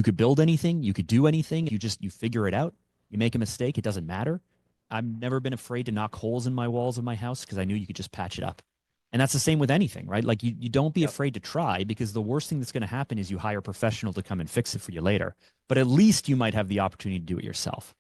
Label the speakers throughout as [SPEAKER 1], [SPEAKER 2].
[SPEAKER 1] You could build anything, you could do anything. You figure it out. You make a mistake, it doesn't matter. I've never been afraid to knock holes in my walls of my house because I knew you could just patch it up. And that's the same with anything, right? Like you don't be
[SPEAKER 2] Yep.
[SPEAKER 1] afraid to try, because the worst thing that's going to happen is you hire a professional to come and fix it for you later. But at least you might have the opportunity to do it yourself.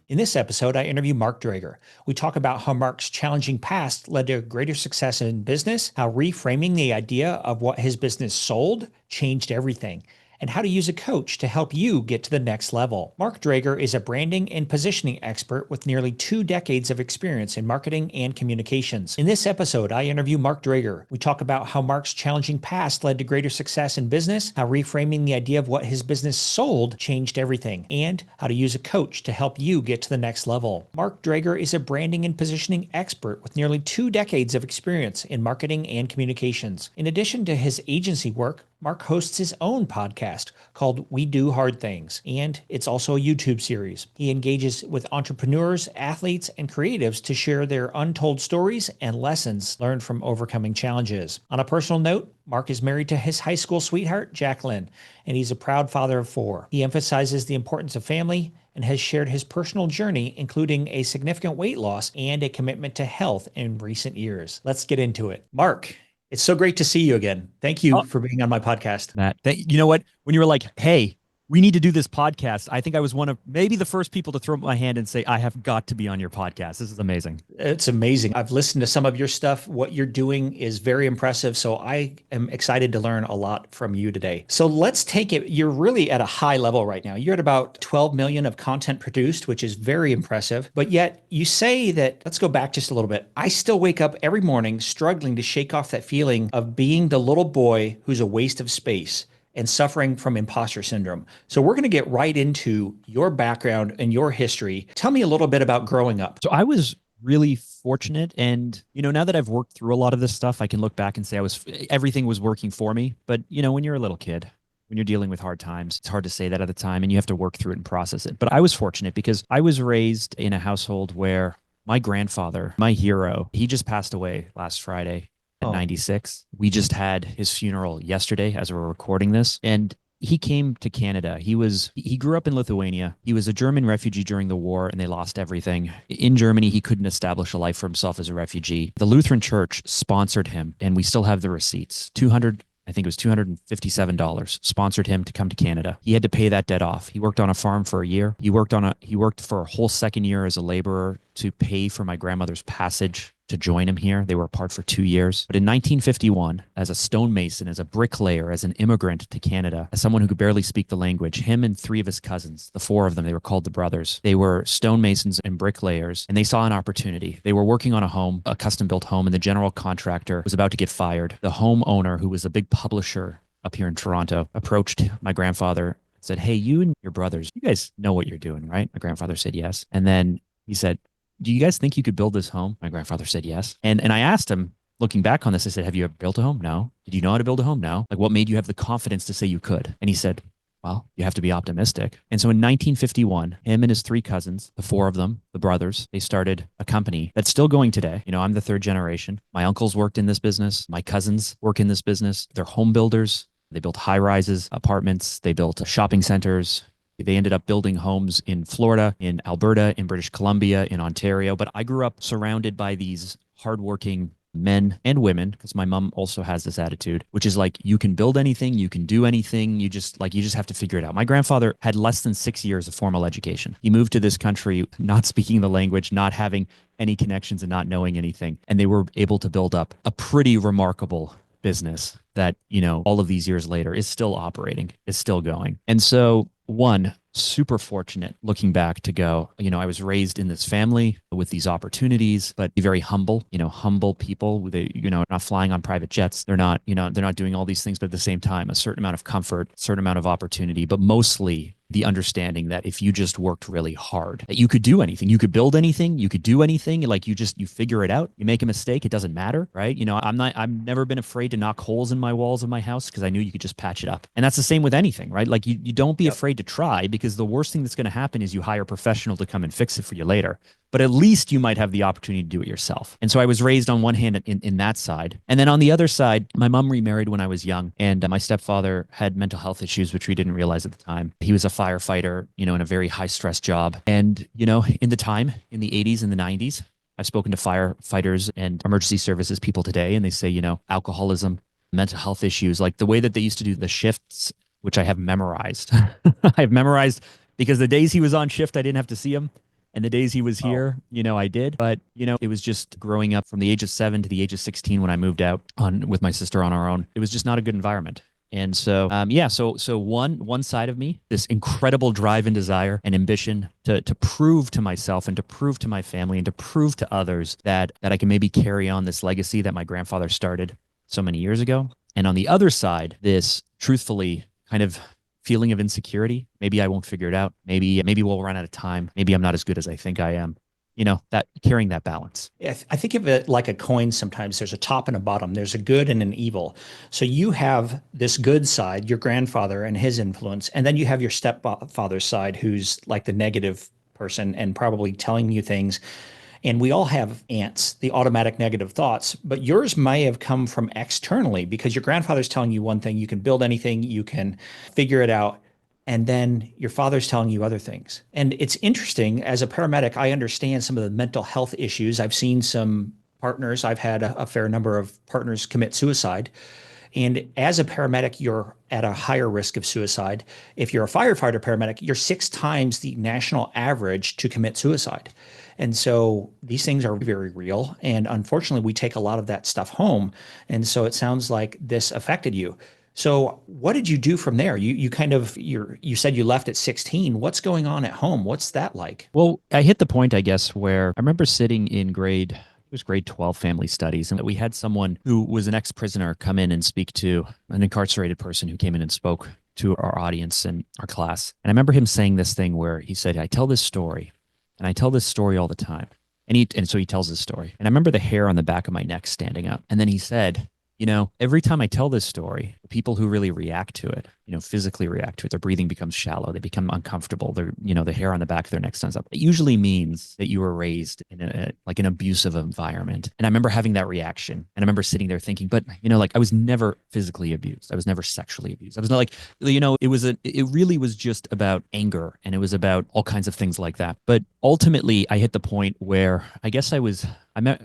[SPEAKER 2] In this episode, I interview Mark Drager. We talk about how Mark's challenging past led to greater success in business, how reframing the idea of what his business sold changed everything, and how to use a coach to help you get to the next level. Mark Drager is a branding and positioning expert with nearly 2 decades of experience in marketing and communications. In this episode, I interview Mark Drager. We talk about how Mark's challenging past led to greater success in business, how reframing the idea of what his business sold changed everything, and how to use a coach to help you get to the next level. Mark Drager is a branding and positioning expert with nearly 2 decades of experience in marketing and communications. In addition to his agency work, Mark hosts his own podcast called We Do Hard Things, and it's also a YouTube series. He engages with entrepreneurs, athletes, and creatives to share their untold stories and lessons learned from overcoming challenges. On a personal note, Mark is married to his high school sweetheart, Jacqueline, and he's a proud father of 4. He emphasizes the importance of family and has shared his personal journey, including a significant weight loss and a commitment to health in recent years. Let's get into it. Mark, it's so great to see you again. Thank you
[SPEAKER 1] Oh,
[SPEAKER 2] for being on my podcast.
[SPEAKER 1] Matt, you know what? When you were like, hey, we need to do this podcast, I think I was one of maybe the first people to throw up my hand and say, I have got to be on your podcast. This is amazing.
[SPEAKER 2] It's amazing. I've listened to some of your stuff. What you're doing is very impressive. So I am excited to learn a lot from you today. So let's take it. You're really at a high level right now. You're at about 12 million of content produced, which is very impressive. But yet you say that, let's go back just a little bit. I still wake up every morning struggling to shake off that feeling of being the little boy who's a waste of space and suffering from imposter syndrome. So we're going to get right into your background and your history. Tell me a little bit about growing up.
[SPEAKER 1] So I was really fortunate. And, now that I've worked through a lot of this stuff, I can look back and say everything was working for me. But, when you're a little kid, when you're dealing with hard times, it's hard to say that at the time, and you have to work through it and process it. But I was fortunate because I was raised in a household where my grandfather, my hero, he just passed away last Friday at 96. We just had his funeral yesterday as we're recording this. And he came to Canada. He grew up in Lithuania. He was a German refugee during the war, and they lost everything. In Germany, he couldn't establish a life for himself as a refugee. The Lutheran Church sponsored him, and we still have the receipts. I think it was $257 sponsored him to come to Canada. He had to pay that debt off. He worked on a farm for a year. He worked for a whole second year as a laborer to pay for my grandmother's passage to join him here. They were apart for 2 years. But in 1951, as a stonemason, as a bricklayer, as an immigrant to Canada, as someone who could barely speak the language, him and 3 of his cousins, the 4 of them, they were called the brothers. They were stonemasons and bricklayers, and they saw an opportunity. They were working on a custom-built home, and the general contractor was about to get fired. The homeowner, who was a big publisher up here in Toronto, approached my grandfather and said, hey, you and your brothers, you guys know what you're doing, right? My grandfather said yes. And then he said, do you guys think you could build this home? My grandfather said yes. And I asked him, looking back on this, I said, have you ever built a home? No. Did you know how to build a home? No. Like, what made you have the confidence to say you could? And he said, well, you have to be optimistic. And so in 1951, him and his 3 cousins, the 4 of them, the brothers, they started a company that's still going today. I'm the 3rd generation. My uncles worked in this business. My cousins work in this business. They're home builders. They built high rises, apartments. They built shopping centers. They ended up building homes in Florida, in Alberta, in British Columbia, in Ontario. But I grew up surrounded by these hardworking men and women, because my mom also has this attitude, which is like, you can build anything, you can do anything. You just have to figure it out. My grandfather had less than 6 years of formal education. He moved to this country not speaking the language, not having any connections, and not knowing anything. And they were able to build up a pretty remarkable business that, all of these years later is still operating, is still going. And so, one, super fortunate looking back to go, I was raised in this family with these opportunities, but be very humble, humble people. They, not flying on private jets. They're not doing all these things, but at the same time, a certain amount of comfort, certain amount of opportunity, but mostly the understanding that if you just worked really hard, that you could do anything, you could build anything, you could do anything. Like you figure it out. You make a mistake, it doesn't matter, right? I've never been afraid to knock holes in my walls of my house because I knew you could just patch it up. And that's the same with anything, right? Like you don't be afraid to try, because the worst thing that's going to happen is you hire a professional to come and fix it for you later. but at least you might have the opportunity to do it yourself. And so I was raised on one hand in that side. And then on the other side, my mom remarried when I was young, and my stepfather had mental health issues, which we didn't realize at the time. He was a firefighter, in a very high stress job. And, in the time, in the 80s and the 90s, I've spoken to firefighters and emergency services people today, and they say, alcoholism, mental health issues, like the way that they used to do the shifts, which I have memorized. I've memorized because the days he was on shift, I didn't have to see him. And the days he was
[SPEAKER 2] Oh,
[SPEAKER 1] here, I did. But, it was just growing up from the age of 7 to the age of 16 when I moved out on with my sister on our own. It was just not a good environment. And so, yeah, so one side of me, this incredible drive and desire and ambition to prove to myself and to prove to my family and to prove to others that I can maybe carry on this legacy that my grandfather started so many years ago. And on the other side, this truthfully kind of feeling of insecurity. Maybe I won't figure it out. Maybe we'll run out of time. Maybe I'm not as good as I think I am. That carrying that balance.
[SPEAKER 2] I think of it like a coin sometimes. There's a top and a bottom. There's a good and an evil. So you have this good side, your grandfather and his influence, and then you have your stepfather's side, who's like the negative person and probably telling you things. And we all have ants, the automatic negative thoughts, but yours may have come from externally because your grandfather's telling you one thing, you can build anything, you can figure it out. And then your father's telling you other things. And it's interesting, as a paramedic, I understand some of the mental health issues. I've seen some partners, I've had a fair number of partners commit suicide. And as a paramedic, you're at a higher risk of suicide. If you're a firefighter paramedic, you're 6 times the national average to commit suicide. And so these things are very real. And unfortunately, we take a lot of that stuff home. And so it sounds like this affected you. So what did you do from there? You kind of you said you left at 16. What's going on at home? What's that like?
[SPEAKER 1] Well, I hit the point, I guess, where I remember sitting in it was grade 12 family studies, and we had someone who was an ex-prisoner come in and speak to an incarcerated person who came in and spoke to our audience and our class. And I remember him saying this thing where he said, I tell this story, and I tell this story all the time. And so he tells this story. And I remember the hair on the back of my neck standing up. And then he said, every time I tell this story, the people who really react to it, physically react to it, their breathing becomes shallow, they become uncomfortable, the hair on the back of their neck stands up. It usually means that you were raised in like an abusive environment. And I remember having that reaction. And I remember sitting there thinking, but, like I was never physically abused. I was never sexually abused. I was not like, it really was just about anger, and it was about all kinds of things like that. But ultimately, I hit the point where I guess I met,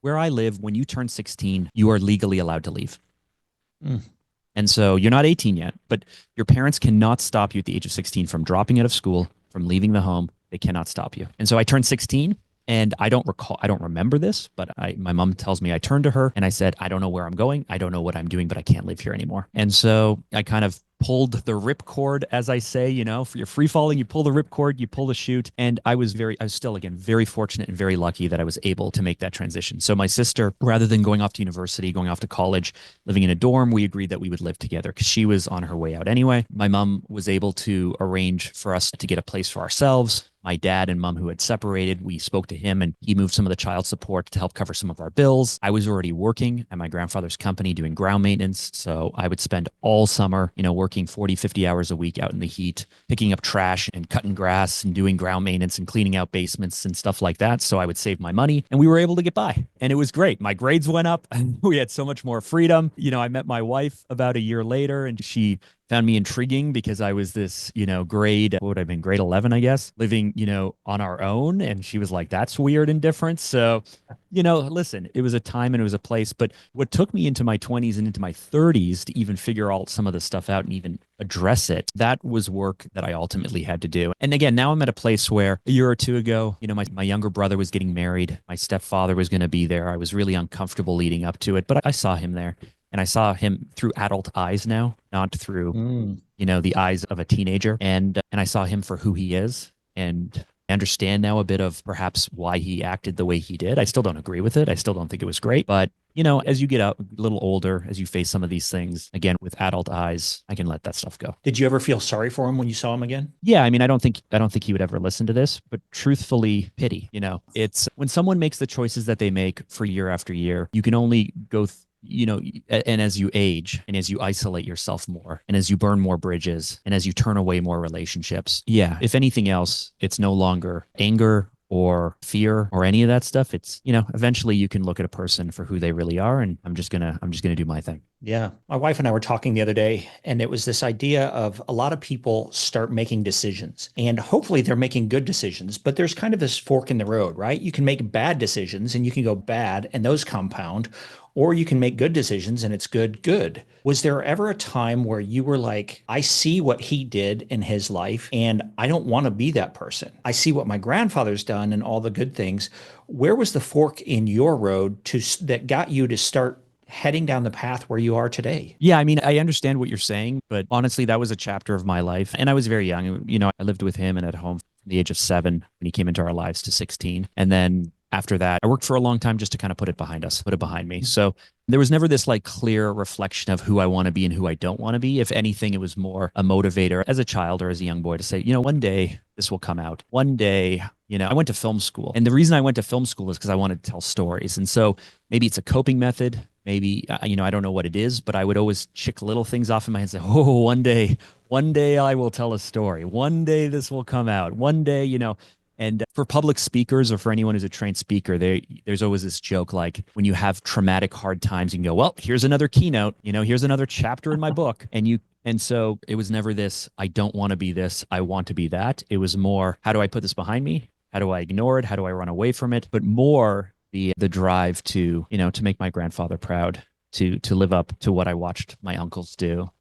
[SPEAKER 1] where I live, when you turn 16, you are legally allowed to leave.
[SPEAKER 2] Mm.
[SPEAKER 1] And so you're not 18 yet, but your parents cannot stop you at the age of 16 from dropping out of school, from leaving the home. They cannot stop you. And so I turned 16, and I don't remember this, but my mom tells me I turned to her and I said, I don't know where I'm going. I don't know what I'm doing, but I can't live here anymore. And so I kind of pulled the ripcord, as I say, for your free falling, you pull the ripcord, you pull the chute. And I was still, again, very fortunate and very lucky that I was able to make that transition. So my sister, rather than going off to university, going off to college, living in a dorm, we agreed that we would live together because she was on her way out anyway. My mom was able to arrange for us to get a place for ourselves. My dad and mom, who had separated, we spoke to him, and he moved some of the child support to help cover some of our bills. I was already working at my grandfather's company doing ground maintenance. So I would spend all summer, working 40, 50 hours a week out in the heat, picking up trash and cutting grass and doing ground maintenance and cleaning out basements and stuff like that. So I would save my money, and we were able to get by. And it was great. My grades went up. We had so much more freedom. I met my wife about a year later, and she found me intriguing because I was this, grade, what would I have been, grade 11, I guess, living, on our own. And she was like, that's weird and different. So, listen, it was a time and it was a place. But what took me into my 20s and into my 30s to even figure all some of this stuff out and even address it, that was work that I ultimately had to do. And again, now I'm at a place where a year or two ago, my younger brother was getting married. My stepfather was going to be there. I was really uncomfortable leading up to it, but I saw him there. And I saw him through adult eyes now, not through,
[SPEAKER 2] Mm.
[SPEAKER 1] the eyes of a teenager. And I saw him for who he is. And I understand now a bit of perhaps why he acted the way he did. I still don't agree with it. I still don't think it was great. But, as you get out a little older, as you face some of these things, again, with adult eyes, I can let that stuff go.
[SPEAKER 2] Did you ever feel sorry for him when you saw him again?
[SPEAKER 1] Yeah, I mean, I don't think he would ever listen to this, but truthfully, pity. It's when someone makes the choices that they make for year after year, you can only go and as you age and as you isolate yourself more and as you burn more bridges and as you turn away more relationships, yeah, if anything else, it's no longer anger or fear or any of that stuff. It's, eventually you can look at a person for who they really are. And I'm just gonna do my thing.
[SPEAKER 2] Yeah. My wife and I were talking the other day, and it was this idea of a lot of people start making decisions, and hopefully they're making good decisions, but there's kind of this fork in the road, right? You can make bad decisions and you can go bad and those compound, or you can make good decisions and it's good, good. Was there ever a time where you were like, I see what he did in his life and I don't want to be that person? I see what my grandfather's done and all the good things. Where was the fork in your road that got you to start heading down the path where you are today?
[SPEAKER 1] Yeah, I mean, I understand what you're saying, but honestly, that was a chapter of my life. And I was very young. I lived with him and at home from the age of 7 when he came into our lives to 16. And then after that, I worked for a long time just to kind of put it behind us, put it behind me. So there was never this like clear reflection of who I want to be and who I don't want to be. If anything, it was more a motivator as a child or as a young boy to say, one day this will come out. One day, I went to film school. And the reason I went to film school is because I wanted to tell stories. And so maybe it's a coping method. Maybe, I don't know what it is, but I would always check little things off in my head and say, oh, one day I will tell a story. One day this will come out. One day, and for public speakers or for anyone who's a trained speaker, there's always this joke like when you have traumatic hard times, you can go, well, here's another keynote, here's another chapter in my book. And so it was never this, I don't want to be this, I want to be that. It was more, how do I put this behind me? How do I ignore it? How do I run away from it? But more the drive to, to make my grandfather proud, to live up to what I watched my uncles do,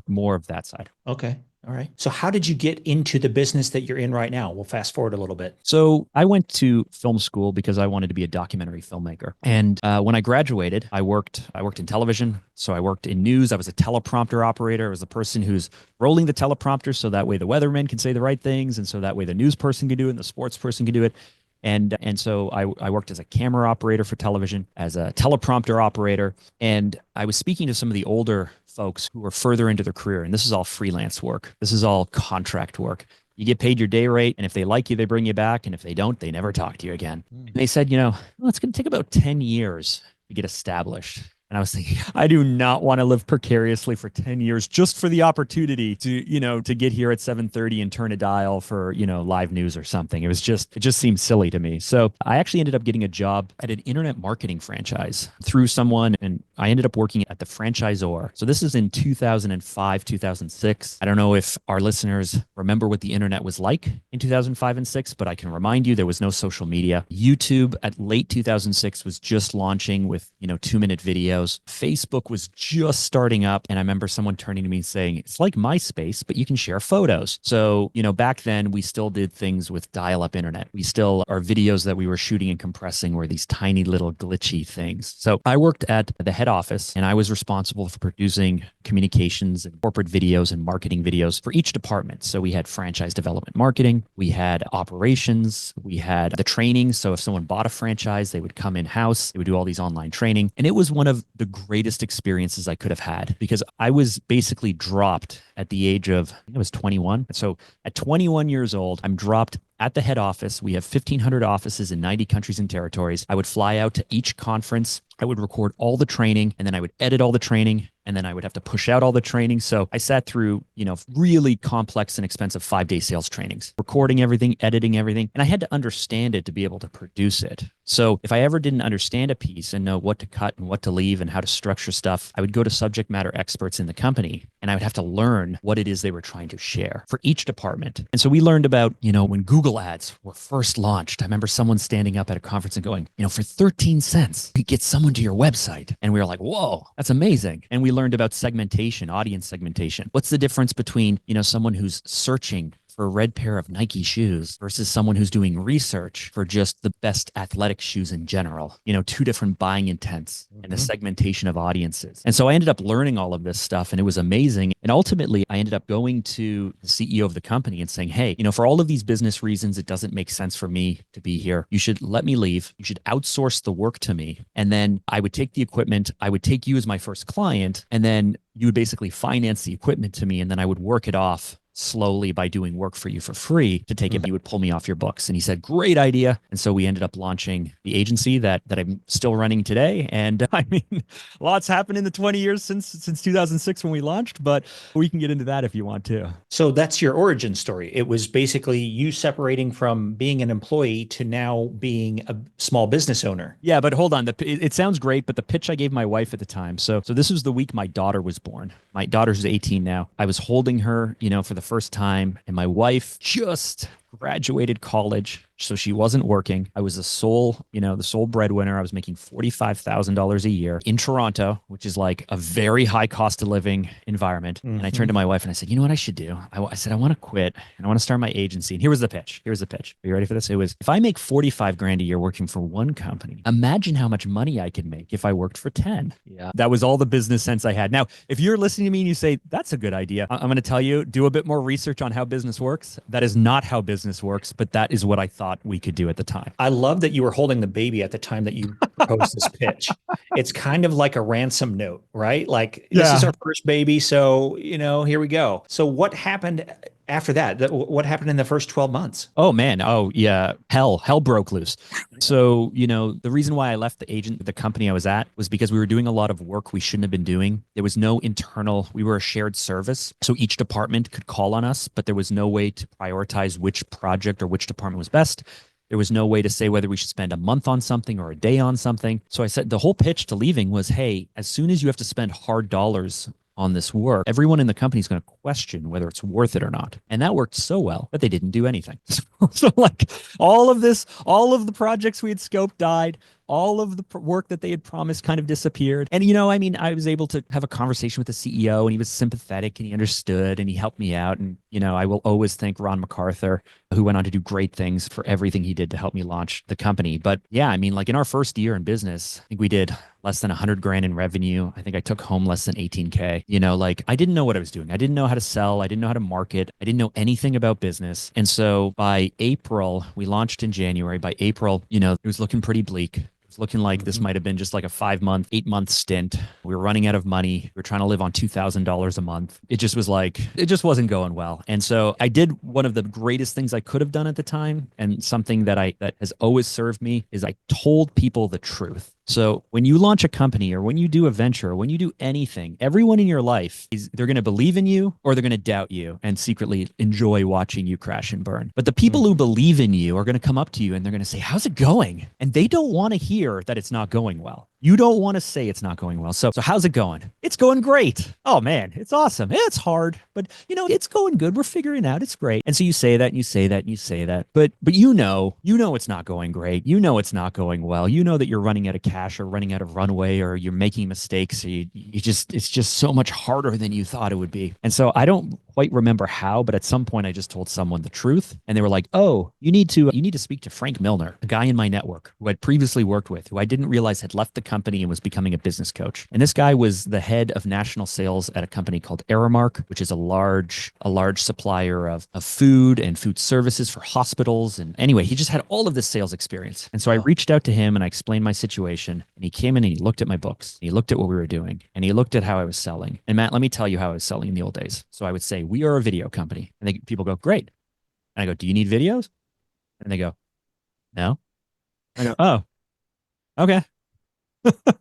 [SPEAKER 1] more of that side.
[SPEAKER 2] Okay. All right. So how did you get into the business that you're in right now? We'll fast forward a little bit.
[SPEAKER 1] So I went to film school because I wanted to be a documentary filmmaker. And when I graduated, I worked in television. So I worked in news. I was a teleprompter operator. I was the person who's rolling the teleprompter so that way the weatherman can say the right things. And so that way the news person can do it and the sports person can do it. And so I worked as a camera operator for television, as a teleprompter operator. And I was speaking to some of the older folks who were further into their career. And this is all freelance work. This is all contract work. You get paid your day rate. And if they like you, they bring you back. And if they don't, they never talk to you again. And they said, well, it's going to take about 10 years to get established. And I was thinking, I do not want to live precariously for 10 years just for the opportunity to get here at 7:30 and turn a dial for, live news or something. It just seemed silly to me. So I actually ended up getting a job at an internet marketing franchise through someone, and I ended up working at the franchisor. So this is in 2005, 2006. I don't know if our listeners remember what the internet was like in 2005 and 6, but I can remind you there was no social media. YouTube at late 2006 was just launching with, 2-minute videos. Facebook was just starting up. And I remember someone turning to me and saying, it's like MySpace, but you can share photos. So, back then we still did things with dial-up internet. Our videos that we were shooting and compressing were these tiny little glitchy things. So I worked at the head office and I was responsible for producing communications and corporate videos and marketing videos for each department. So we had franchise development marketing, we had operations, we had the training. So if someone bought a franchise, they would come in-house, they would do all these online training. And it was one of the greatest experiences I could have had because I was basically dropped at the age of, I think I was 21. So at 21 years old, I'm dropped at the head office. We have 1,500 offices in 90 countries and territories. I would fly out to each conference. I would record all the training, and then I would edit all the training, and then I would have to push out all the training. So I sat through, really complex and expensive 5-day sales trainings, recording everything, editing everything, and I had to understand it to be able to produce it. So if I ever didn't understand a piece and know what to cut and what to leave and how to structure stuff, I would go to subject matter experts in the company, and I would have to learn what it is they were trying to share for each department. And so we learned about, when Google ads were first launched. I remember someone standing up at a conference and going, for 13 cents, you get someone to your website. And we were like, whoa, that's amazing. And we learned about segmentation, audience segmentation. What's the difference between, someone who's searching for a red pair of Nike shoes versus someone who's doing research for just the best athletic shoes in general, two different buying intents and the segmentation of audiences. And so I ended up learning all of this stuff and it was amazing. And ultimately I ended up going to the CEO of the company and saying, hey, for all of these business reasons, it doesn't make sense for me to be here. You should let me leave. You should outsource the work to me. And then I would take the equipment. I would take you as my first client. And then you would basically finance the equipment to me. And then I would work it off slowly by doing work for you for free to take it
[SPEAKER 2] Mhm.
[SPEAKER 1] back. You would pull me off your books. And he said, great idea. And so we ended up launching the agency that I'm still running today. And I mean, lots happened in the 20 years since 2006 when we launched, but we can get into that if you want to.
[SPEAKER 2] So that's your origin story. It was basically you separating from being an employee to now being a small business owner.
[SPEAKER 1] Yeah, but hold on. It sounds great, but the pitch I gave my wife at the time. So this was the week my daughter was born. My daughter's 18 now. I was holding her, for the first time, and my wife just graduated college, so she wasn't working. I was the sole breadwinner. I was making $45,000 a year in Toronto, which is like a very high cost of living environment. And I turned to
[SPEAKER 2] Hmm.
[SPEAKER 1] my wife and I said, you know what I should do? I said, I want to quit and I want to start my agency. And here was the pitch. Here's the pitch. Are you ready for this? It was, if I make 45 grand a year working for one company, imagine how much money I could make if I worked for 10. Yeah. That was all the business sense I had. Now, if you're listening to me and you say, that's a good idea, I'm going to tell you, do a bit more research on how business works. That is not how business works, but that is what I thought we could do at the time.
[SPEAKER 2] I love that you were holding the baby at the time that you proposed this pitch. It's kind of like a ransom note, right? Like this is
[SPEAKER 1] Yeah.
[SPEAKER 2] our first baby, so here we go. So what happened after that? What happened in the first 12 months?
[SPEAKER 1] Oh man. Oh yeah. Hell broke loose. So, the reason why I left the company I was at was because we were doing a lot of work we shouldn't have been doing. There was no internal, we were a shared service. So each department could call on us, but there was no way to prioritize which project or which department was best. There was no way to say whether we should spend a month on something or a day on something. So I said the whole pitch to leaving was, hey, as soon as you have to spend hard dollars on this work, everyone in the company is going to question whether it's worth it or not. And that worked so well that they didn't do anything. So like all of the projects we had scoped died. All of the work that they had promised kind of disappeared. And, I was able to have a conversation with the CEO and he was sympathetic and he understood and he helped me out. And, I will always thank Ron MacArthur, who went on to do great things for everything he did to help me launch the company. But yeah, like in our first year in business, I think we did less than 100 grand in revenue. I think I took home less than 18K. Like I didn't know what I was doing. I didn't know how to sell. I didn't know how to market. I didn't know anything about business. And so by April, we launched in January. By April, it was looking pretty bleak. Looking like this
[SPEAKER 2] Mhm.
[SPEAKER 1] might have been just like a 5-month, 8-month stint. We were running out of money. We were trying to live on $2,000 a month. It just was like, it just wasn't going well. And so I did one of the greatest things I could have done at the time. And something that has always served me is I told people the truth. So when you launch a company or when you do a venture or when you do anything, everyone in your life they're going to believe in you or they're going to doubt you and secretly enjoy watching you crash and burn. But the people who
[SPEAKER 2] Mhm.
[SPEAKER 1] believe in you are going to come up to you and they're going to say, how's it going? And they don't want to hear that it's not going well. You don't want to say it's not going well. So how's it going? It's going great. Oh man, it's awesome. It's hard, but it's going good. We're figuring it out. It's great. And so you say that and you say that and you say that. But it's not going great. It's not going well. That you're running out of cash or running out of runway or you're making mistakes. Or it's just so much harder than you thought it would be. And so I don't quite remember how, but at some point I just told someone the truth and they were like, "Oh, you need to speak to Frank Milner, a guy in my network who I'd previously worked with, who I didn't realize had left the company and was becoming a business coach." And this guy was the head of national sales at a company called Aramark, which is a large supplier of food and food services for hospitals. And anyway, he just had all of this sales experience. And so I
[SPEAKER 2] Wow.
[SPEAKER 1] reached out to him and I explained my situation. And he came in and he looked at my books. He looked at what we were doing and he looked at how I was selling. And Matt, let me tell you how I was selling in the old days. So I would say, we are a video company. And people go, great. And I go, do you need videos? And they go, no. I go, oh, okay. Because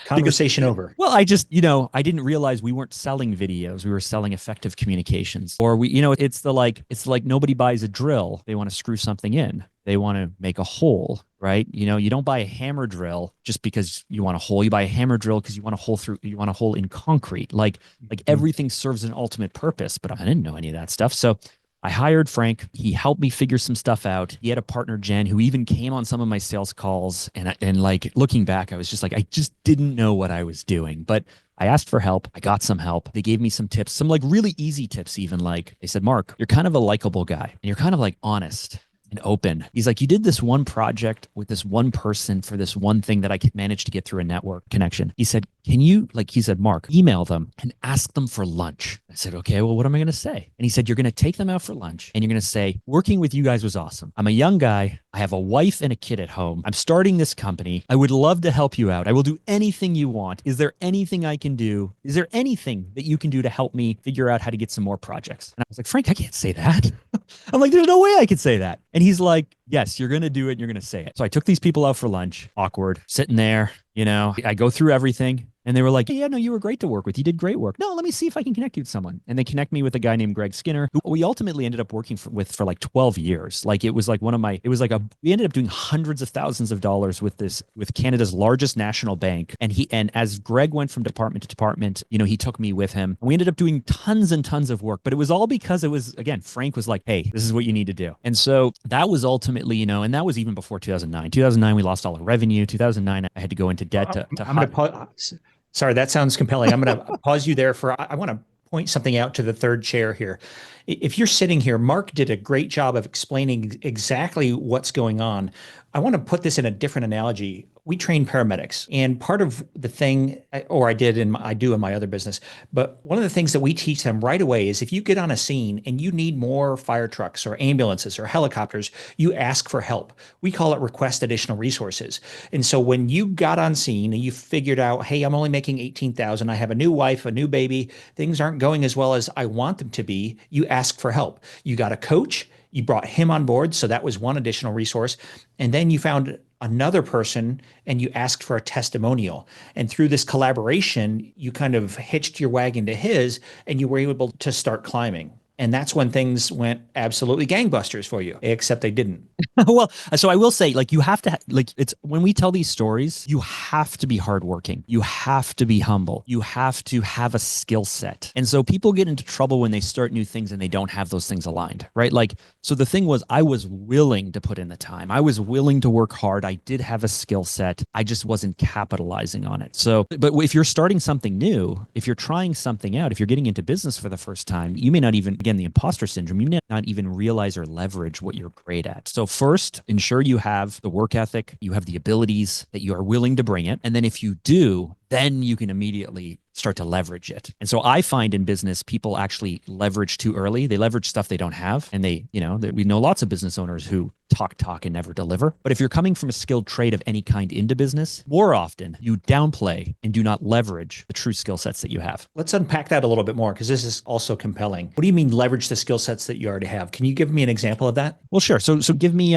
[SPEAKER 2] Conversation over.
[SPEAKER 1] well, I didn't realize we weren't selling videos. We were selling effective communications. Or it's like nobody buys a drill. They want to screw something in. They want to make a hole, right? You don't buy a hammer drill just because you want a hole. You buy a hammer drill because you want a hole in concrete. Like
[SPEAKER 2] Mhm.
[SPEAKER 1] everything serves an ultimate purpose, but I didn't know any of that stuff. So I hired Frank. He helped me figure some stuff out. He had a partner, Jen, who even came on some of my sales calls. And like looking back, I was just like, I just didn't know what I was doing. But I asked for help. I got some help. They gave me some tips, some like really easy tips, even like they said, Mark, you're kind of a likable guy and you're kind of like honest and open. He's like, you did this one project with this one person for this one thing that I could manage to get through a network connection. He said, can you, like he said, Mark, email them and ask them for lunch. I said, okay, well, what am I going to say? And he said, you're going to take them out for lunch and you're going to say, working with you guys was awesome. I'm a young guy. I have a wife and a kid at home. I'm starting this company. I would love to help you out. I will do anything you want. Is there anything I can do? Is there anything that you can do to help me figure out how to get some more projects? And I was like, Frank, I can't say that. I'm like, there's no way I could say that. And he's like, yes, you're going to do it and you're going to say it. So I took these people out for lunch, awkward, sitting there, I go through everything. And they were like, yeah, no, you were great to work with. You did great work. No, let me see if I can connect you with someone. And they connect me with a guy named Greg Skinner, who we ultimately ended up working with for like 12 years. Like it was like we ended up doing hundreds of thousands of dollars with Canada's largest national bank. And as Greg went from department to department, he took me with him. We ended up doing tons and tons of work, but it was all because again, Frank was like, hey, this is what you need to do. And so that was ultimately, and that was even before 2009. 2009, we lost all our revenue. 2009, I had to go into debt to
[SPEAKER 2] I'm going to pause. Sorry, that sounds compelling. I'm going to pause you there I want to point something out to the third chair here. If you're sitting here, Mark did a great job of explaining exactly what's going on. I want to put this in a different analogy. We train paramedics, and part of the thing, or I do in my other business, but one of the things that we teach them right away is if you get on a scene and you need more fire trucks or ambulances or helicopters, you ask for help. We call it request additional resources. And so when you got on scene and you figured out, hey, I'm only making 18,000, I have a new wife, a new baby, things aren't going as well as I want them to be, you ask for help. You got a coach, you brought him on board, so that was one additional resource. And then you found another person and you asked for a testimonial. And through this collaboration, you kind of hitched your wagon to his and you were able to start climbing. And that's when things went absolutely gangbusters for you, except they didn't.
[SPEAKER 1] Well, so I will say, like, you have to, it's when we tell these stories, you have to be hardworking. You have to be humble. You have to have a skill set. And so people get into trouble when they start new things and they don't have those things aligned, right? Like, so the thing was, I was willing to put in the time. I was willing to work hard. I did have a skill set. I just wasn't capitalizing on it. So, but if you're starting something new, if you're trying something out, if you're getting into business for the first time, you may not even, again, the imposter syndrome, you may not even realize or leverage what you're great at. So first, ensure you have the work ethic, you have the abilities, that you are willing to bring it. And then if you do, then you can immediately start to leverage it. And so I find in business, people actually leverage too early. They leverage stuff they don't have. And we know lots of business owners who talk and never deliver. But if you're coming from a skilled trade of any kind into business, more often you downplay and do not leverage the true skill sets that you have.
[SPEAKER 2] Let's unpack that a little bit more because this is also compelling. What do you mean leverage the skill sets that you already have? Can you give me an example of that?
[SPEAKER 1] Well, sure. So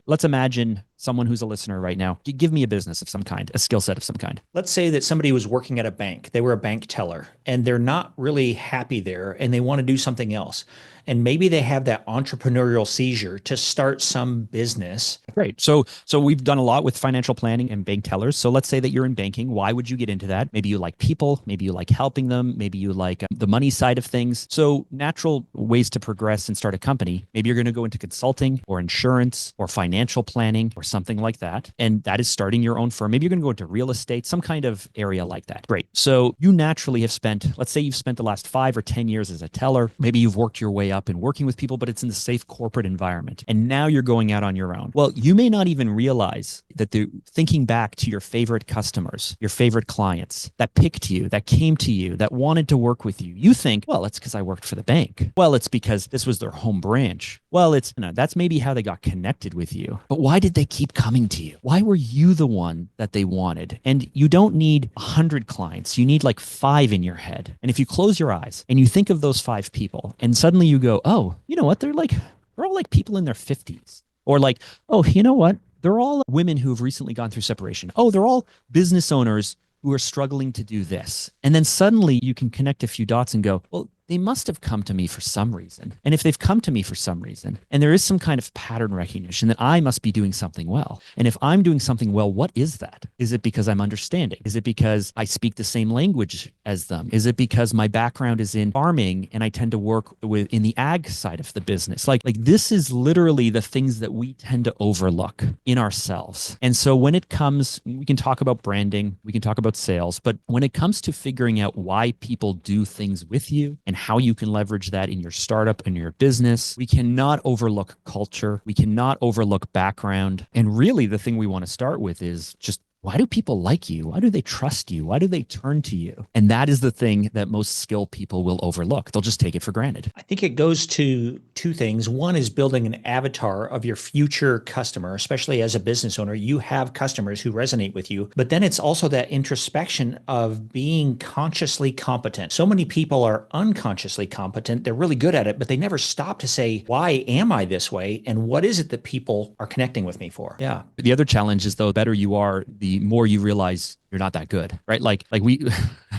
[SPEAKER 1] let's imagine someone who's a listener right now. Give me a business of some kind, a skill set of some kind.
[SPEAKER 2] Let's say that somebody was working at a bank. They were a bank teller and they're not really happy there and they want to do something else. And maybe they have that entrepreneurial seizure to start some business.
[SPEAKER 1] Great. So we've done a lot with financial planning and bank tellers. So let's say that you're in banking. Why would you get into that? Maybe you like people. Maybe you like helping them. Maybe you like the money side of things. So natural ways to progress and start a company. Maybe you're going to go into consulting or insurance or financial planning or something like that. And that is starting your own firm. Maybe you're going to go into real estate, some kind of area like that. Great. So you naturally have let's say you've spent the last 5 or 10 years as a teller. Maybe you've worked your way up and working with people, but it's in the safe corporate environment. And now you're going out on your own. Well, you may not even realize that thinking back to your favorite customers, your favorite clients that picked you, that came to you, that wanted to work with you. You think, well, it's because I worked for the bank. Well, it's because this was their home branch. Well, that's maybe how they got connected with you. But why did they keep coming to you? Why were you the one that they wanted? And you don't need 100 clients. You need like 5 in your head. And if you close your eyes and you think of those 5 people and suddenly you go, oh, you know what? They're all like people in their 50s. Or like, oh, you know what? They're all women who have recently gone through separation. Oh, they're all business owners who are struggling to do this. And then suddenly you can connect a few dots and go, well, they must have come to me for some reason. And if they've come to me for some reason, and there is some kind of pattern recognition that I must be doing something well. And if I'm doing something well, what is that? Is it because I'm understanding? Is it because I speak the same language as them? Is it because my background is in farming and I tend to work in the ag side of the business? Like this is literally the things that we tend to overlook in ourselves. And so when it comes, we can talk about branding, we can talk about sales, but when it comes to figuring out why people do things with you and how you can leverage that in your startup and your business, we cannot overlook culture. We cannot overlook background. And really the thing we want to start with is just why do people like you? Why do they trust you? Why do they turn to you? And that is the thing that most skilled people will overlook. They'll just take it for granted.
[SPEAKER 2] I think it goes to two things. One is building an avatar of your future customer, especially as a business owner. You have customers who resonate with you, but then it's also that introspection of being consciously competent. So many people are unconsciously competent. They're really good at it, but they never stop to say, why am I this way? And what is it that people are connecting with me for? Yeah.
[SPEAKER 1] The other challenge is though, the better you are, the more you realize you're not that good, right? Like we,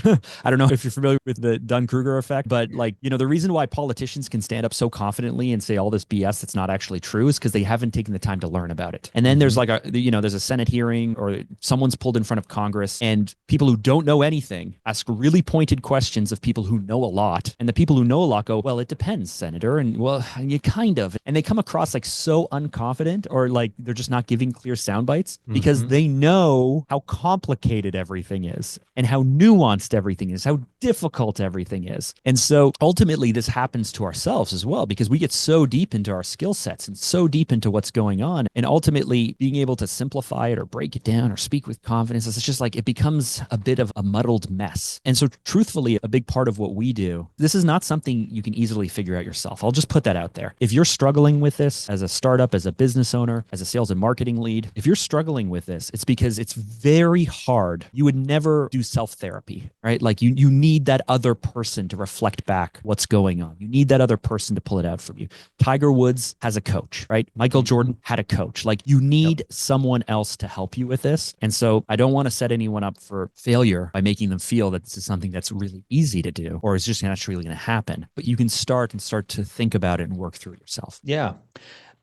[SPEAKER 1] I don't know if you're familiar with the Dunn-Kruger effect, but like, the reason why politicians can stand up so confidently and say all this BS that's not actually true is because they haven't taken the time to learn about it. And then there's like there's a Senate hearing or someone's pulled in front of Congress and people who don't know anything ask really pointed questions of people who know a lot. And the people who know a lot go, well, it depends, Senator. And well, you kind of, and they come across like so unconfident or like they're just not giving clear sound bites because they know how complicated everything is and how nuanced everything is, how difficult everything is. And so ultimately this happens to ourselves as well because we get so deep into our skill sets and so deep into what's going on. And ultimately being able to simplify it or break it down or speak with confidence, it's just like it becomes a bit of a muddled mess. And so truthfully, a big part of what we do, this is not something you can easily figure out yourself. I'll just put that out there. If you're struggling with this as a startup, as a business owner, as a sales and marketing lead, if you're struggling with this, it's because it's very hard. You would never do self-therapy, right? Like you need that other person to reflect back what's going on. You need that other person to pull it out from you. Tiger Woods has a coach, right? Michael Jordan had a coach. Like you need someone else to help you with this. And so I don't want to set anyone up for failure by making them feel that this is something that's really easy to do or is just naturally going to happen. But you can start to think about it and work through it yourself.
[SPEAKER 2] Yeah.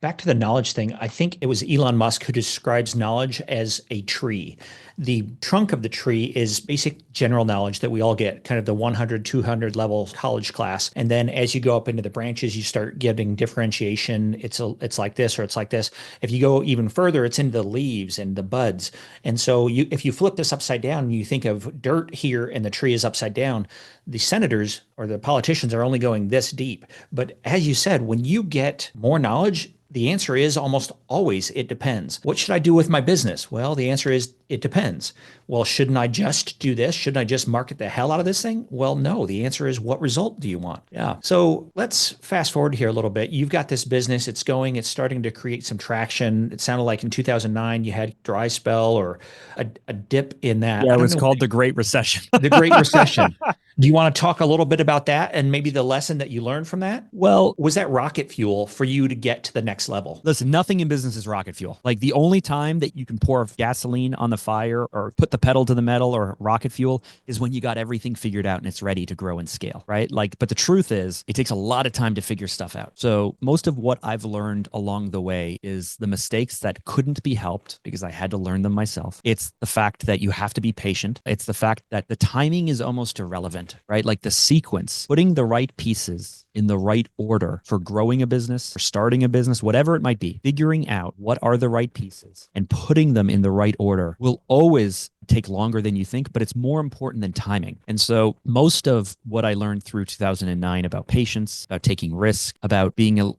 [SPEAKER 2] Back to the knowledge thing, I think it was Elon Musk who describes knowledge as a tree. The trunk of the tree is basic general knowledge that we all get, kind of the 100, 200 level college class. And then as you go up into the branches, you start getting differentiation. It's like this or it's like this. If you go even further, it's into the leaves and the buds. And so if you flip this upside down and you think of dirt here and the tree is upside down, the senators or the politicians are only going this deep. But as you said, when you get more knowledge, the answer is almost always, it depends. What should I do with my business? Well, the answer is, it depends. Well, shouldn't I just do this? Shouldn't I just market the hell out of this thing? Well, no, the answer is, what result do you want? Yeah. So let's fast forward here a little bit. You've got this business, it's starting to create some traction. It sounded like in 2009, you had a dry spell or a dip in that.
[SPEAKER 1] Yeah, it was called the Great Recession.
[SPEAKER 2] The Great Recession. Do you want to talk a little bit about that and maybe the lesson that you learned from that?
[SPEAKER 1] Well,
[SPEAKER 2] was that rocket fuel for you to get to the next level?
[SPEAKER 1] Listen, nothing in business is rocket fuel. Like the only time that you can pour gasoline on the fire or put the pedal to the metal or rocket fuel is when you got everything figured out and it's ready to grow and scale, right? Like, but the truth is it takes a lot of time to figure stuff out. So most of what I've learned along the way is the mistakes that couldn't be helped because I had to learn them myself. It's the fact that you have to be patient. It's the fact that the timing is almost irrelevant, right? Like the sequence, putting the right pieces in the right order for growing a business, for starting a business, whatever it might be, figuring out what are the right pieces and putting them in the right order will always take longer than you think, but it's more important than timing. And so most of what I learned through 2009 about patience, about taking risk, about being,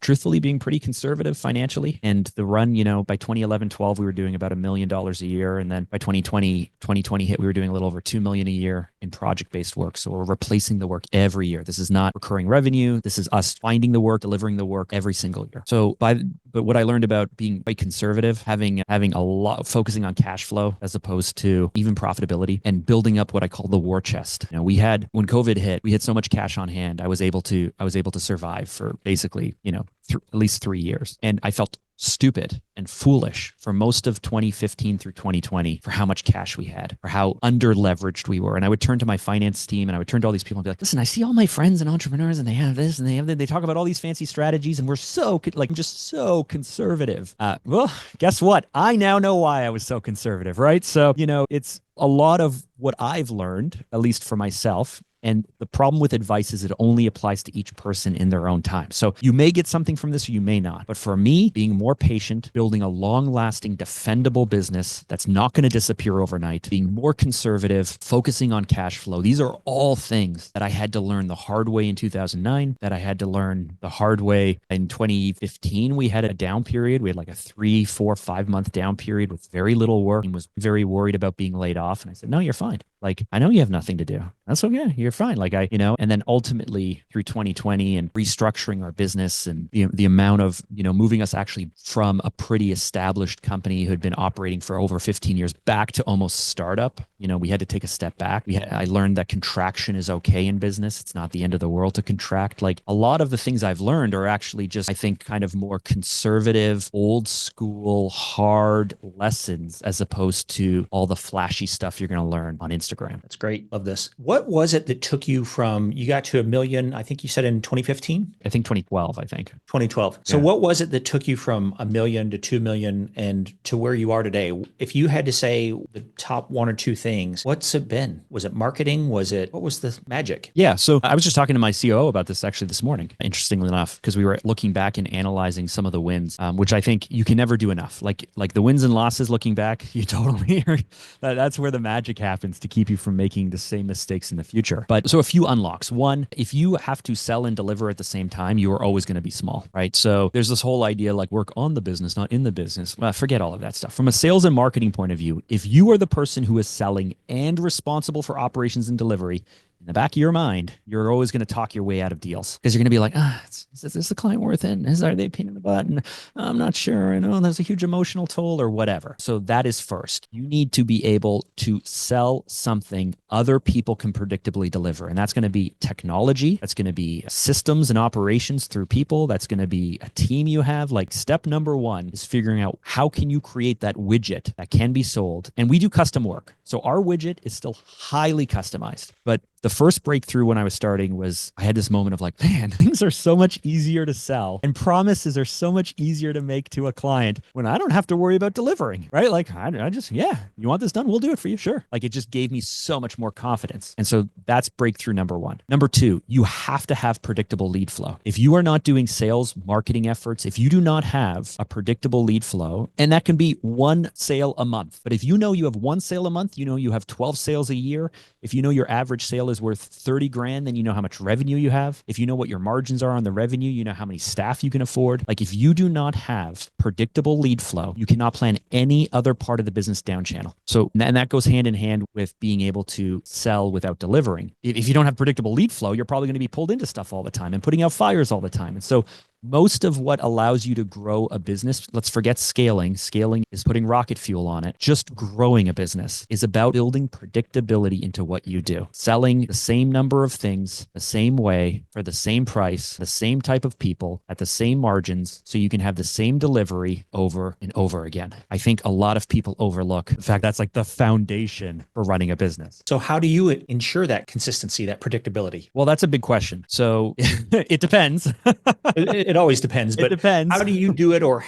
[SPEAKER 1] truthfully being pretty conservative financially. And the run, by 2011, 12, we were doing about $1 million a year. And then by 2020 hit, we were doing a little over 2 million a year in project-based work. So we're replacing the work every year. This is not recurring revenue. This is us finding the work, delivering the work every single year. But what I learned about being quite conservative, having a lot, focusing on cash flow as opposed to even profitability and building up what I call the war chest. When COVID hit, we had so much cash on hand. I was able to survive for basically, at least 3 years. And I felt stupid and foolish for most of 2015 through 2020 for how much cash we had, for how under leveraged we were. And I would turn to my finance team and I would turn to all these people and be like, listen, I see all my friends and entrepreneurs and they have this and they have that. They talk about all these fancy strategies and we're just so conservative. Well, guess what? I now know why I was so conservative, right? So, it's a lot of what I've learned, at least for myself, And the problem with advice is it only applies to each person in their own time. So you may get something from this or you may not. But for me, being more patient, building a long lasting, defendable business that's not going to disappear overnight, being more conservative, focusing on cash flow, these are all things that I had to learn the hard way in 2009, that I had to learn the hard way in 2015. We had a down period. We had like a 3, 4, 5 month down period with very little work and was very worried about being laid off. And I said, no, you're fine. Like, I know you have nothing to do. That's okay. You're fine. Like and then ultimately through 2020 and restructuring our business and the amount of, moving us actually from a pretty established company who had been operating for over 15 years back to almost startup, we had to take a step back. I learned that contraction is okay in business. It's not the end of the world to contract. Like a lot of the things I've learned are actually just, I think, kind of more conservative, old school, hard lessons as opposed to all the flashy stuff you're going to learn on Instagram.
[SPEAKER 2] That's great. Love this. What was it that took you from, you got to a million, I think you said in 2015?
[SPEAKER 1] I think 2012, I think.
[SPEAKER 2] 2012. So
[SPEAKER 1] Yeah.
[SPEAKER 2] what was it that took you from a million to 2 million and to where you are today? If you had to say the top one or two things, what's it been? Was it marketing? What was the magic?
[SPEAKER 1] Yeah. So I was just talking to my COO about this actually this morning, interestingly enough, because we were looking back and analyzing some of the wins, which I think you can never do enough. Like the wins and losses looking back, you totally that's where the magic happens to keep you from making the same mistakes in the future. But so a few unlocks. One, if you have to sell and deliver at the same time, you are always going to be small, right? So there's this whole idea like work on the business, not in the business. Well, forget all of that stuff. From a sales and marketing point of view, if you are the person who is selling and responsible for operations and delivery, in the back of your mind, you're always going to talk your way out of deals because you're going to be like, is this the client worth it? Are they a pain in the butt? And I'm not sure. There's a huge emotional toll or whatever. So that is first. You need to be able to sell something other people can predictably deliver. And that's going to be technology. That's going to be systems and operations through people. That's going to be a team you have. Like step number one is figuring out how can you create that widget that can be sold. And we do custom work. So our widget is still highly customized, but the first breakthrough when I was starting was I had this moment of like, man, things are so much easier to sell and promises are so much easier to make to a client when I don't have to worry about delivering, right? Like I just, yeah, you want this done? We'll do it for you. Sure. Like it just gave me so much more confidence. And so that's breakthrough number one. Number two, you have to have predictable lead flow. If you are not doing sales, marketing efforts, if you do not have a predictable lead flow, and that can be one sale a month, but if you know you have one sale a month, you have 12 sales a year. If you know your average sale is worth 30 grand, then you know how much revenue you have. If you know what your margins are on the revenue, you know how many staff you can afford. Like if you do not have predictable lead flow, you cannot plan any other part of the business down channel. So, and that goes hand in hand with being able to sell without delivering. If you don't have predictable lead flow, you're probably going to be pulled into stuff all the time and putting out fires all the time. And so most of what allows you to grow a business, let's forget scaling. Scaling is putting rocket fuel on it. Just growing a business is about building predictability into what you do. Selling the same number of things the same way for the same price, the same type of people at the same margins so you can have the same delivery over and over again. I think a lot of people overlook the fact that's like the foundation for running a business.
[SPEAKER 2] So how do you ensure that consistency, that predictability?
[SPEAKER 1] Well, that's a big question. So it depends.
[SPEAKER 2] It always depends, but
[SPEAKER 1] it depends.
[SPEAKER 2] How do you do it, or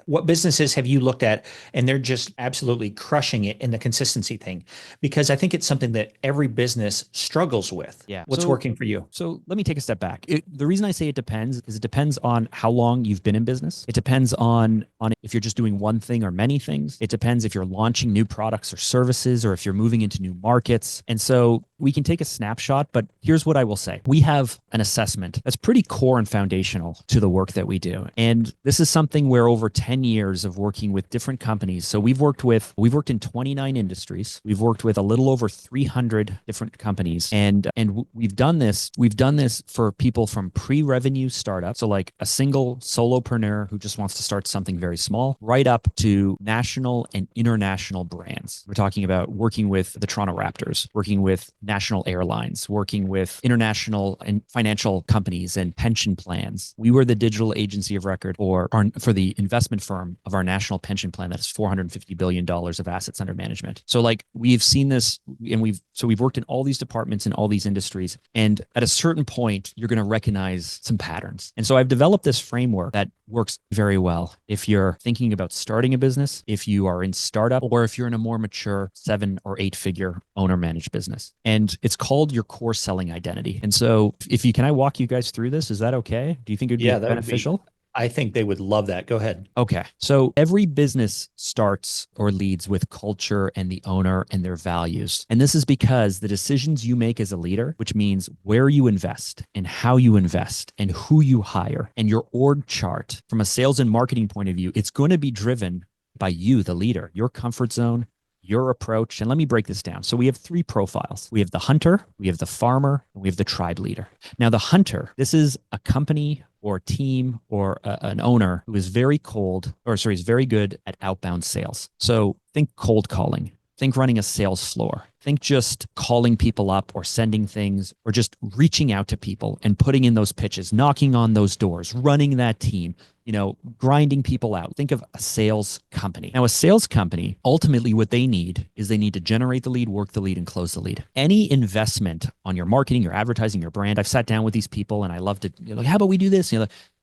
[SPEAKER 2] what businesses have you looked at and they're just absolutely crushing it in the consistency thing? Because I think it's something that every business struggles with.
[SPEAKER 1] Yeah.
[SPEAKER 2] What's working for you?
[SPEAKER 1] So let me take a step back. The reason I say it depends is it depends on how long you've been in business. It depends on if you're just doing one thing or many things. It depends if you're launching new products or services or if you're moving into new markets. And so we can take a snapshot, but here's what I will say. We have an assessment that's pretty core and foundational to the work that we do. And this is something where over 10 years of working with different companies. So we've worked in 29 industries. We've worked with a little over 300 different companies. And we've done this for people from pre-revenue startups. So like a single solopreneur who just wants to start something very small, right up to national and international brands. We're talking about working with the Toronto Raptors, working with national airlines, working with international and financial companies and pension plans. because we were the digital agency of record for the investment firm of our national pension plan that has $450 billion of assets under management. So like we've seen this and we've worked in all these departments in all these industries. And at a certain point, you're going to recognize some patterns. And so I've developed this framework that works very well if you're thinking about starting a business, if you are in startup, or if you're in a more mature 7 or 8 figure owner managed business. And it's called your core selling identity. And so if you can I walk you guys through this? Is that okay? Do you think it would be
[SPEAKER 2] Yeah, that would be,
[SPEAKER 1] beneficial?
[SPEAKER 2] I think they would love that. Go ahead.
[SPEAKER 1] Okay. So every business starts or leads with culture and the owner and their values. And this is because the decisions you make as a leader, which means where you invest and how you invest and who you hire and your org chart from a sales and marketing point of view, it's going to be driven by you, the leader, your comfort zone, your approach. And let me break this down. So we have 3 profiles. We have the hunter, we have the farmer, and we have the tribe leader. Now, the hunter, this is a company or team or an owner who is very is very good at outbound sales. So think cold calling, think running a sales floor, think just calling people up or sending things or just reaching out to people and putting in those pitches, knocking on those doors, running that team, grinding people out. Think of a sales company. Now, a sales company, ultimately what they need is they need to generate the lead, work the lead, and close the lead. Any investment on your marketing, your advertising, your brand, I've sat down with these people and I love to, like, how about we do this?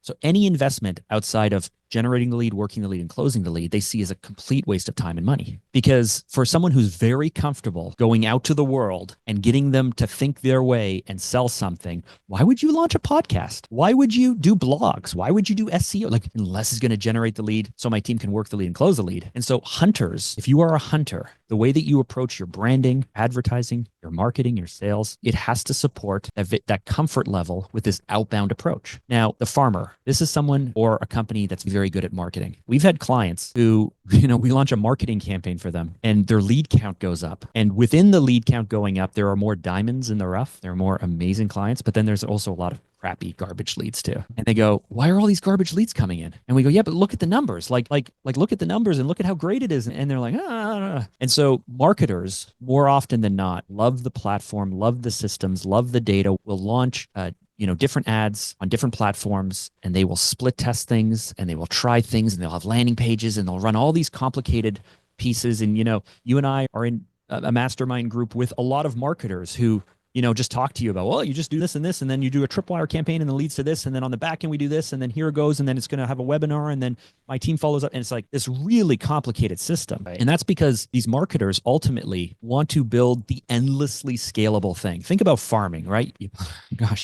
[SPEAKER 1] So any investment outside of generating the lead, working the lead, and closing the lead, they see as a complete waste of time and money. Because for someone who's very comfortable going out to the world and getting them to think their way and sell something, why would you launch a podcast? Why would you do blogs? Why would you do SEO? Like, unless it's going to generate the lead so my team can work the lead and close the lead. And so hunters, if you are a hunter, the way that you approach your branding, advertising, your marketing, your sales, it has to support that comfort level with this outbound approach. Now, the farmer, this is someone or a company that's very good at marketing. We've had clients who, we launch a marketing campaign for them and their lead count goes up. And within the lead count going up, there are more diamonds in the rough. There are more amazing clients, but then there's also a lot of crappy garbage leads too. And they go, why are all these garbage leads coming in? And we go, yeah, but look at the numbers. Like look at the numbers and look at how great it is. And they're like, ah. And so marketers, more often than not, love the platform, love the systems, love the data, will launch different ads on different platforms, and they will split test things and they will try things and they'll have landing pages and they'll run all these complicated pieces. And, you and I are in a mastermind group with a lot of marketers who just talk to you about, well, you just do this, and then you do a tripwire campaign and it leads to this. And then on the back end, we do this, and then here it goes. And then it's going to have a webinar, and then my team follows up. And it's like this really complicated system. Right. And that's because these marketers ultimately want to build the endlessly scalable thing. Think about farming, right? You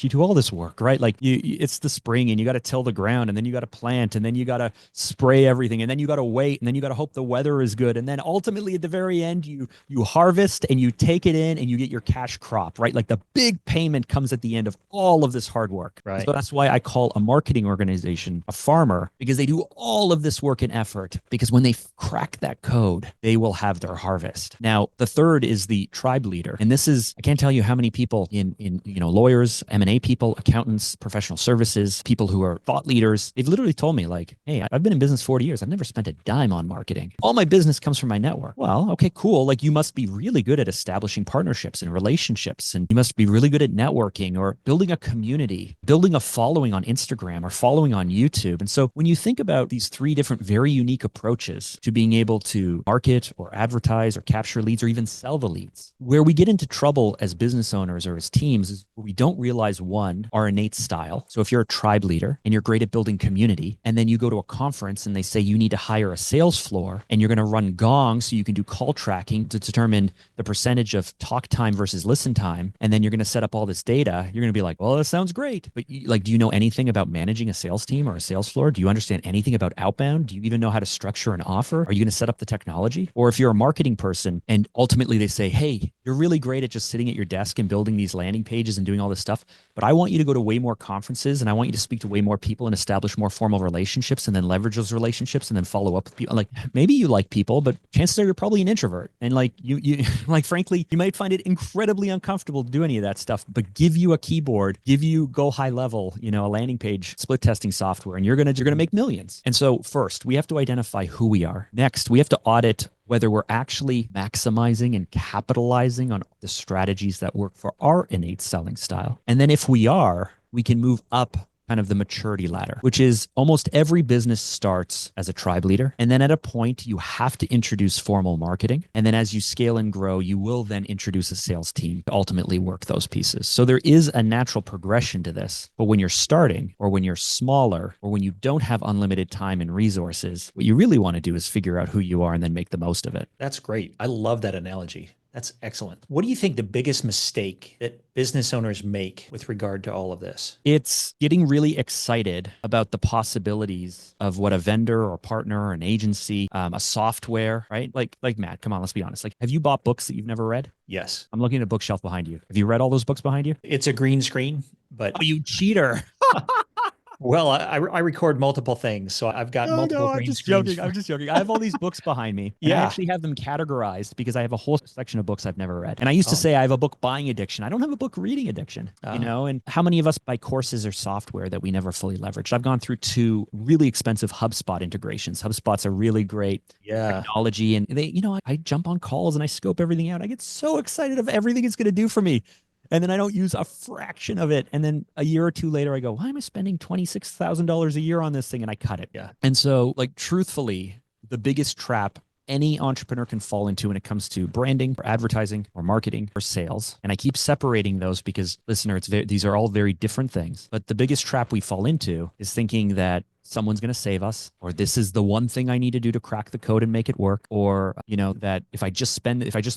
[SPEAKER 1] do all this work, right? Like it's the spring and you got to till the ground, and then you got to plant, and then you got to spray everything, and then you got to wait, and then you got to hope the weather is good. And then ultimately at the very end, you harvest and you take it in and you get your cash crop, right? Like the big payment comes at the end of all of this hard work. Right. So that's why I call a marketing organization a farmer, because they do all of this work and effort, because when they crack that code, they will have their harvest. Now, the third is the tribe leader. And this is, I can't tell you how many people in lawyers, M&A people, accountants, professional services, people who are thought leaders, they've literally told me like, hey, I've been in business 40 years. I've never spent a dime on marketing. All my business comes from my network. Well, okay, cool. Like you must be really good at establishing partnerships and relationships, and you must be really good at networking or building a community, building a following on Instagram or following on YouTube. And so when you think about these 3 different very unique approaches to being able to market or advertise or capture leads or even sell the leads, where we get into trouble as business owners or as teams is where we don't realize, one, our innate style. So if you're a tribe leader and you're great at building community, and then you go to a conference and they say you need to hire a sales floor and you're going to run gong so you can do call tracking to determine the percentage of talk time versus listen time, and then you're going to set up all this data, you're going to be like, well, that sounds great. But do you know anything about managing a sales team or a sales floor? Do you understand anything about outbound? Do you even know how to structure an offer? Are you going to set up the technology? Or if you're a marketing person and ultimately they say, hey, you're really great at just sitting at your desk and building these landing pages and doing all this stuff, but I want you to go to way more conferences and I want you to speak to way more people and establish more formal relationships and then leverage those relationships and then follow up with people. Like maybe you like people, but chances are you're probably an introvert. And like you like, frankly, you might find it incredibly uncomfortable to do any of that stuff, but give you a keyboard, give you go high level, a landing page split testing software, and you're going to make millions. And so first, we have to identify who we are. Next, we have to audit whether we're actually maximizing and capitalizing on the strategies that work for our innate selling style. And then if we are, we can move up kind of the maturity ladder, which is almost every business starts as a tribe leader. And then at a point, you have to introduce formal marketing. And then as you scale and grow, you will then introduce a sales team to ultimately work those pieces. So there is a natural progression to this. But when you're starting, or when you're smaller, or when you don't have unlimited time and resources, what you really want to do is figure out who you are and then make the most of it.
[SPEAKER 2] That's great. I love that analogy. That's excellent. What do you think the biggest mistake that business owners make with regard to all of this?
[SPEAKER 1] It's getting really excited about the possibilities of what a vendor or partner or an agency, a software, right? Like Matt, come on, let's be honest. Like, have you bought books that you've never read?
[SPEAKER 2] Yes.
[SPEAKER 1] I'm looking at a bookshelf behind you. Have you read all those books behind you?
[SPEAKER 2] It's a green screen, but
[SPEAKER 1] Oh, you cheater.
[SPEAKER 2] well, I record multiple things, so I've got
[SPEAKER 1] No,
[SPEAKER 2] multiple
[SPEAKER 1] I'm
[SPEAKER 2] green
[SPEAKER 1] just
[SPEAKER 2] screens.
[SPEAKER 1] joking. I'm just joking. I have all these books behind me, and I
[SPEAKER 2] Yeah.
[SPEAKER 1] actually have them categorized because I have a whole section of books I've never read. And I used to
[SPEAKER 2] Oh,
[SPEAKER 1] say I have a book buying addiction. I don't have a book reading addiction,
[SPEAKER 2] uh,
[SPEAKER 1] And how many of us buy courses or software that we never fully leveraged? I've gone through two really expensive HubSpot integrations. HubSpot's a really great
[SPEAKER 2] yeah.
[SPEAKER 1] technology, and I jump on calls and I scope everything out. I get so excited of everything it's going to do for me. And then I don't use a fraction of it. And then a year or two later, I go, why am I spending $26,000 a year on this thing? And I cut it.
[SPEAKER 2] Yeah.
[SPEAKER 1] And so, like, truthfully, the biggest trap any entrepreneur can fall into when it comes to branding or advertising or marketing or sales. And I keep separating those because, listener, these are all very different things. But the biggest trap we fall into is thinking that someone's going to save us, or this is the one thing I need to do to crack the code and make it work, or that if I just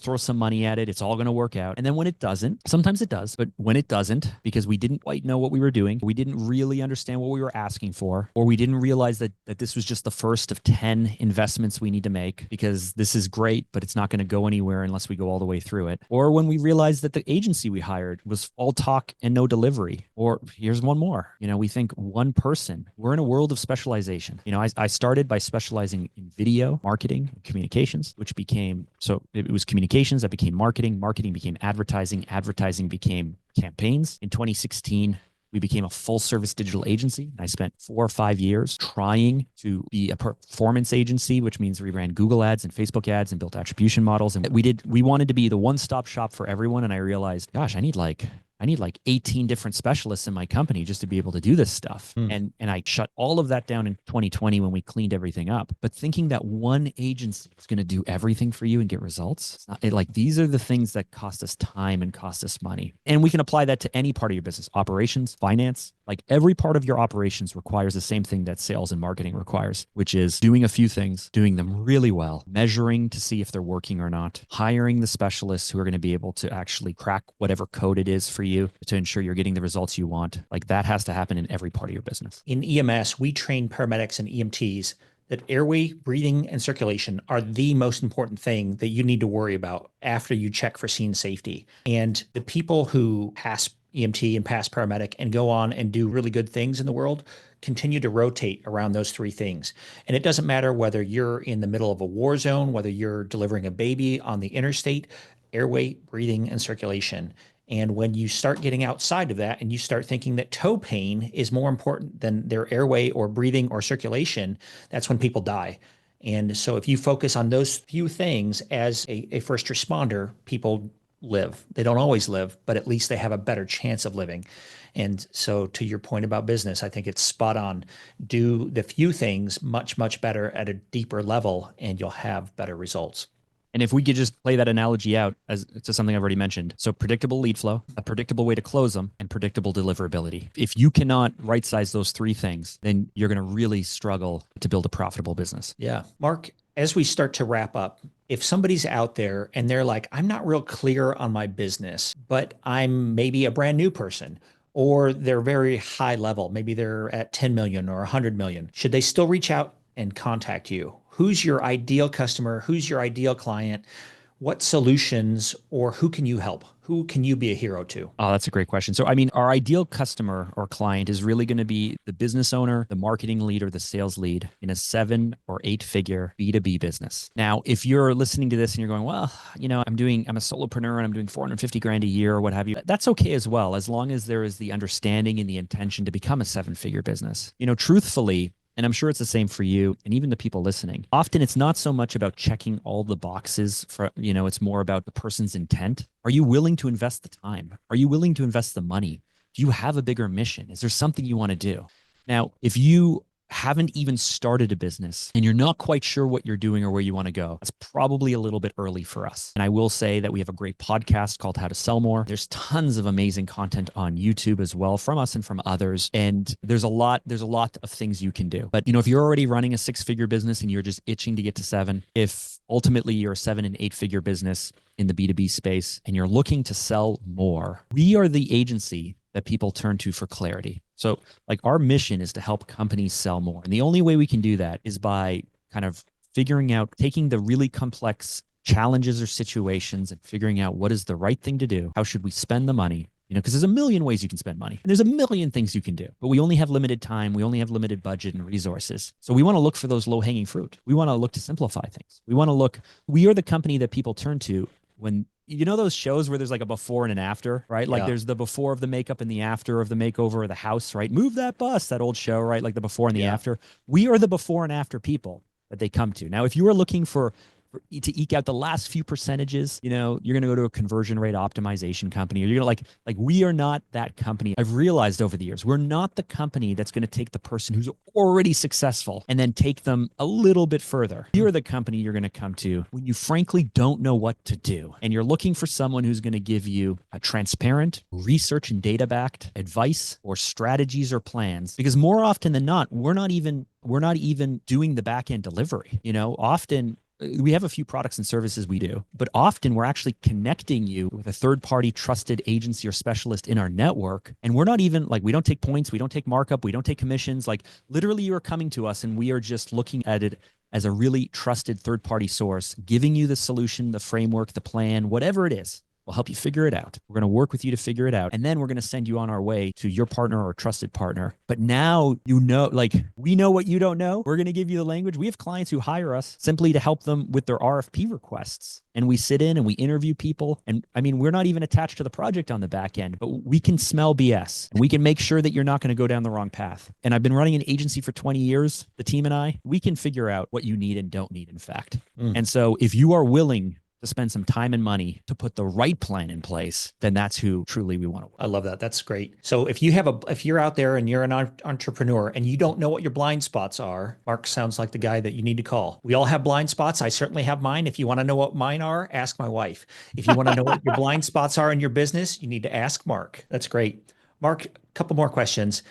[SPEAKER 1] throw some money at it, it's all going to work out. And then when it doesn't, sometimes it does, but when it doesn't, because we didn't quite know what we were doing, we didn't really understand what we were asking for, or we didn't realize that this was just the first of 10 investments we need to make, because this is great, but it's not going to go anywhere unless we go all the way through it. Or when we realized that the agency we hired was all talk and no delivery. Or here's one more, we think one person. We're in a world of specialization. I started by specializing in video marketing and communications, which became, so it was communications that became marketing, marketing became advertising, advertising became campaigns. In 2016, we became a full service digital agency. I spent 4 or 5 years trying to be a performance agency, which means we ran Google ads and Facebook ads and built attribution models. And we wanted to be the one-stop shop for everyone. And I realized, gosh, I need like 18 different specialists in my company just to be able to do this stuff. And I shut all of that down in 2020 when we cleaned everything up. But thinking that one agency is going to do everything for you and get results, it's not, like, these are the things that cost us time and cost us money. And we can apply that to any part of your business, operations, finance. Like, every part of your operations requires the same thing that sales and marketing requires, which is doing a few things, doing them really well, measuring to see if they're working or not, hiring the specialists who are going to be able to actually crack whatever code it is for you to ensure you're getting the results you want. Like, that has to happen in every part of your business.
[SPEAKER 2] In EMS, we train paramedics and EMTs that airway, breathing, and circulation are the most important thing that you need to worry about after you check for scene safety. And the people who pass EMT and pass paramedic and go on and do really good things in the world continue to rotate around those three things. And it doesn't matter whether you're in the middle of a war zone, whether you're delivering a baby on the interstate, airway, breathing, and circulation. And when you start getting outside of that and you start thinking that toe pain is more important than their airway or breathing or circulation, that's when people die. And so if you focus on those few things as a first responder, people live. They don't always live, but at least they have a better chance of living. And so to your point about business, I think it's spot on. Do the few things much, much better at a deeper level, and you'll have better results.
[SPEAKER 1] And if we could just play that analogy out as to something I've already mentioned. So predictable lead flow, a predictable way to close them, and predictable deliverability. If you cannot right size those three things, then you're going to really struggle to build a profitable business.
[SPEAKER 2] Yeah. Mark, as we start to wrap up, if somebody's out there and they're like, I'm not real clear on my business, but I'm maybe a brand new person, or they're very high level, maybe they're at 10 million or 100 million, should they still reach out and contact you? Who's your ideal customer? Who's your ideal client? What solutions, or who can you help? Who can you be a hero to?
[SPEAKER 1] Oh, that's a great question. So, I mean, our ideal customer or client is really going to be the business owner, the marketing lead, or the sales lead in a 7 or 8 figure B2B business. Now, if you're listening to this and you're going, well, I'm a solopreneur and I'm doing 450 grand a year or what have you, that's okay as well, as long as there is the understanding and the intention to become a 7-figure business. Truthfully, and I'm sure it's the same for you and even the people listening. Often it's not so much about checking all the boxes for, it's more about the person's intent. Are you willing to invest the time? Are you willing to invest the money? Do you have a bigger mission? Is there something you want to do? Now, if you haven't even started a business and you're not quite sure what you're doing or where you want to go, that's probably a little bit early for us. And I will say that we have a great podcast called How to Sell More. There's tons of amazing content on YouTube as well from us and from others. And there's a lot of things you can do. But if you're already running a 6-figure business and you're just itching to get to 7, if ultimately you're a 7 and 8-figure business in the B2B space and you're looking to sell more, we are the agency that people turn to for clarity. So like our mission is to help companies sell more. And the only way we can do that is by kind of figuring out, taking the really complex challenges or situations and figuring out what is the right thing to do. How should we spend the money? Because there's a million ways you can spend money and there's a million things you can do, but we only have limited time. We only have limited budget and resources. So we want to look for those low hanging fruit. We want to look to simplify things. We are the company that people turn to when those shows where there's like a before and an after, right? Like there's the before of the makeup and the after of the makeover of the house, right? Move that bus, that old show, right? Like the before and the after. We are the before and after people that they come to. Now, if you are looking to eke out the last few percentages, you're going to go to a conversion rate optimization company, or you're going to like we are not that company. I've realized over the years, we're not the company that's going to take the person who's already successful and then take them a little bit further. You're the company you're going to come to when you frankly don't know what to do. And you're looking for someone who's going to give you a transparent, research and data backed advice or strategies or plans. Because more often than not, we're not even doing the back end delivery. Often we have a few products and services we do, but often we're actually connecting you with a third-party trusted agency or specialist in our network. And we're not even we don't take points, we don't take markup, we don't take commissions. Like literally you are coming to us and we are just looking at it as a really trusted third-party source, giving you the solution, the framework, the plan, whatever it is. We'll help you figure it out. We're going to work with you to figure it out. And then we're going to send you on our way to your partner or trusted partner. But now, we know what you don't know. We're going to give you the language. We have clients who hire us simply to help them with their RFP requests. And we sit in and we interview people. And I mean, we're not even attached to the project on the back end, but we can smell BS and we can make sure that you're not going to go down the wrong path. And I've been running an agency for 20 years, the team and I, we can figure out what you need and don't need, in fact. And so if you are willing to spend some time and money to put the right plan in place, then that's who truly we want to work.
[SPEAKER 2] I love that. That's great. So if you're out there and you're an entrepreneur and you don't know what your blind spots are, Mark sounds like the guy that you need to call. We all have blind spots. I certainly have mine. If you want to know what mine are, ask my wife. If you want to know what your blind spots are in your business, you need to ask Mark. That's great. Mark, a couple more questions.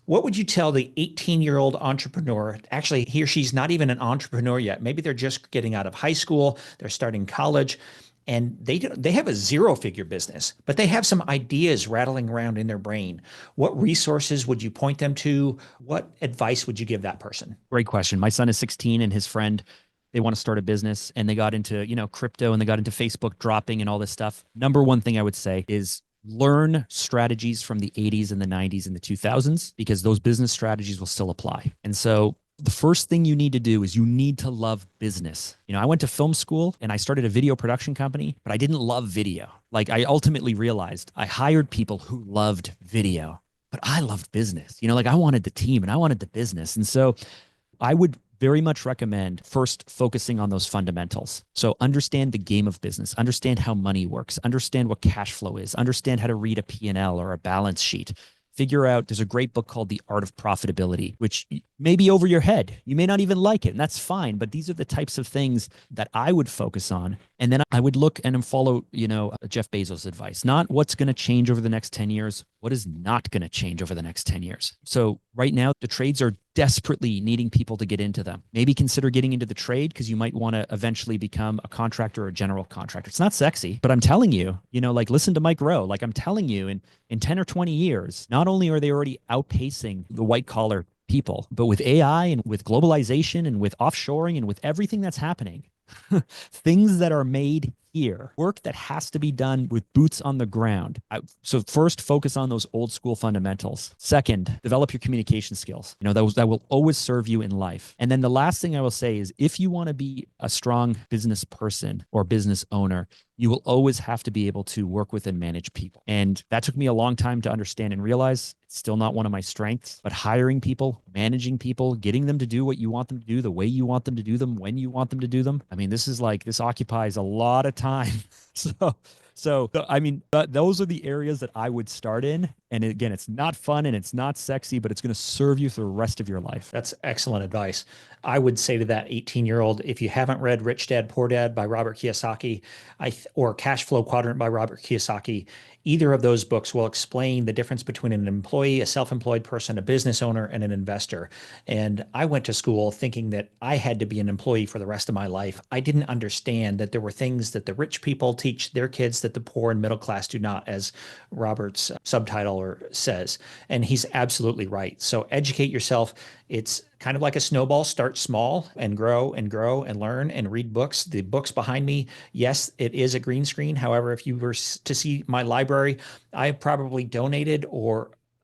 [SPEAKER 2] What would you tell the 18-year-old entrepreneur? Actually, he or she's not even an entrepreneur yet. Maybe they're just getting out of high school, they're starting college, and they have a 0-figure business, but they have some ideas rattling around in their brain. What resources would you point them to? What advice would you give that person?
[SPEAKER 1] Great question. My son is 16 and his friend, they want to start a business and they got into, crypto and they got into Facebook dropping and all this stuff. Number one thing I would say is learn strategies from the 80s and the 90s and the 2000s, because those business strategies will still apply. And so the first thing you need to do is you need to love business. I went to film school and I started a video production company, but I didn't love video. Like I ultimately realized I hired people who loved video, but I loved business. I wanted the team and I wanted the business. And so I would very much recommend first focusing on those fundamentals. So understand the game of business, understand how money works, understand what cash flow is, understand how to read a P&L or a balance sheet. Figure out, there's a great book called The Art of Profitability, which may be over your head. You may not even like it, and that's fine. But these are the types of things that I would focus on. And then I would look and follow, Jeff Bezos' advice, not what's going to change over the next 10 years, what is not going to change over the next 10 years. So right now, the trades are desperately needing people to get into them. Maybe consider getting into the trade because you might want to eventually become a contractor or a general contractor. It's not sexy, but I'm telling you, listen to Mike Rowe. Like I'm telling you, in 10 or 20 years, not only are they already outpacing the white collar people, but with AI and with globalization and with offshoring and with everything that's happening, things that are made here, work that has to be done with boots on the ground. So first, focus on those old school fundamentals. Second, develop your communication skills. That will always serve you in life. And then the last thing I will say is if you want to be a strong business person or business owner, you will always have to be able to work with and manage people. And that took me a long time to understand and realize. It's still not one of my strengths, but hiring people, managing people, getting them to do what you want them to do, the way you want them to do them, when you want them to do them. I mean, this occupies a lot of time. So those are the areas that I would start in. And again, it's not fun and it's not sexy, but it's going to serve you for the rest of your life.
[SPEAKER 2] That's excellent advice. I would say to that 18-year-old, if you haven't read Rich Dad Poor Dad by Robert Kiyosaki, or Cash Flow Quadrant by Robert Kiyosaki, either of those books will explain the difference between an employee, a self-employed person, a business owner, and an investor. And I went to school thinking that I had to be an employee for the rest of my life. I didn't understand that there were things that the rich people teach their kids that the poor and middle class do not, as Robert's subtitle says. And he's absolutely right. So educate yourself. It's kind of like a snowball. Start small and grow and grow and learn and read books. The books behind me, yes, it is a green screen. However, if you were to see my library, I've probably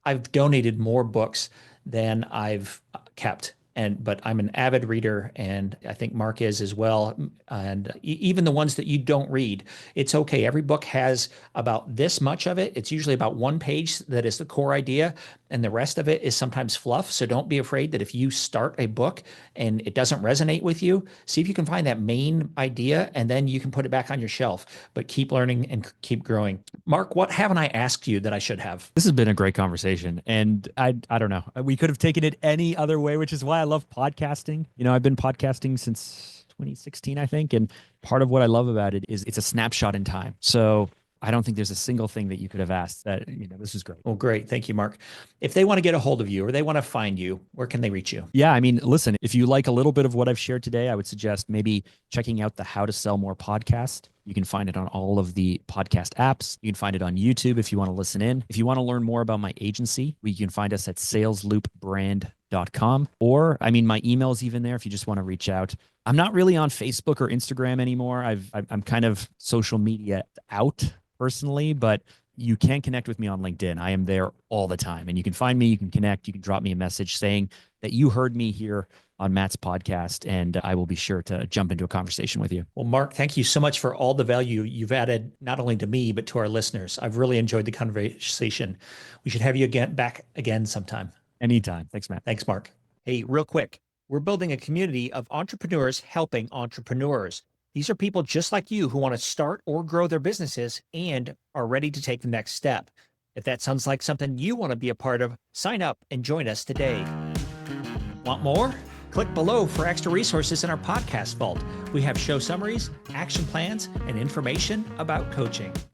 [SPEAKER 2] I've donated more books than I've kept. But I'm an avid reader, and I think Mark is as well. And even the ones that you don't read, it's okay. Every book has about this much of it. It's usually about one page that is the core idea, and the rest of it is sometimes fluff. So don't be afraid that if you start a book and it doesn't resonate with you, see if you can find that main idea, and then you can put it back on your shelf. But keep learning and keep growing. Mark, what haven't I asked you that I should have?
[SPEAKER 1] This has been a great conversation, and I don't know. We could have taken it any other way, which is why I love podcasting. I've been podcasting since 2016, I think, and part of what I love about it is it's a snapshot in time. So I don't think there's a single thing that you could have asked that, this is great.
[SPEAKER 2] Well, great. Thank you, Mark. If they want to get a hold of you or they want to find you, where can they reach you?
[SPEAKER 1] Yeah, I mean, listen, if you like a little bit of what I've shared today, I would suggest maybe checking out the How to Sell More podcast. You can find it on all of the podcast apps. You can find it on YouTube if you want to listen in. If you want to learn more about my agency, you can find us at salesloopbrand.com. Or, my email is even there if you just want to reach out. I'm not really on Facebook or Instagram anymore. I'm kind of social media out personally, but you can connect with me on LinkedIn. I am there all the time, and you can find me, you can connect, you can drop me a message saying that you heard me here on Matt's podcast, and I will be sure to jump into a conversation with you.
[SPEAKER 2] Well, Mark, thank you so much for all the value you've added, not only to me, but to our listeners. I've really enjoyed the conversation. We should have you back again sometime.
[SPEAKER 1] Anytime. Thanks, Matt.
[SPEAKER 2] Thanks, Mark. Hey, real quick, we're building a community of entrepreneurs helping entrepreneurs. These are people just like you who want to start or grow their businesses and are ready to take the next step. If that sounds like something you want to be a part of, sign up and join us today. Want more? Click below for extra resources in our podcast vault. We have show summaries, action plans, and information about coaching.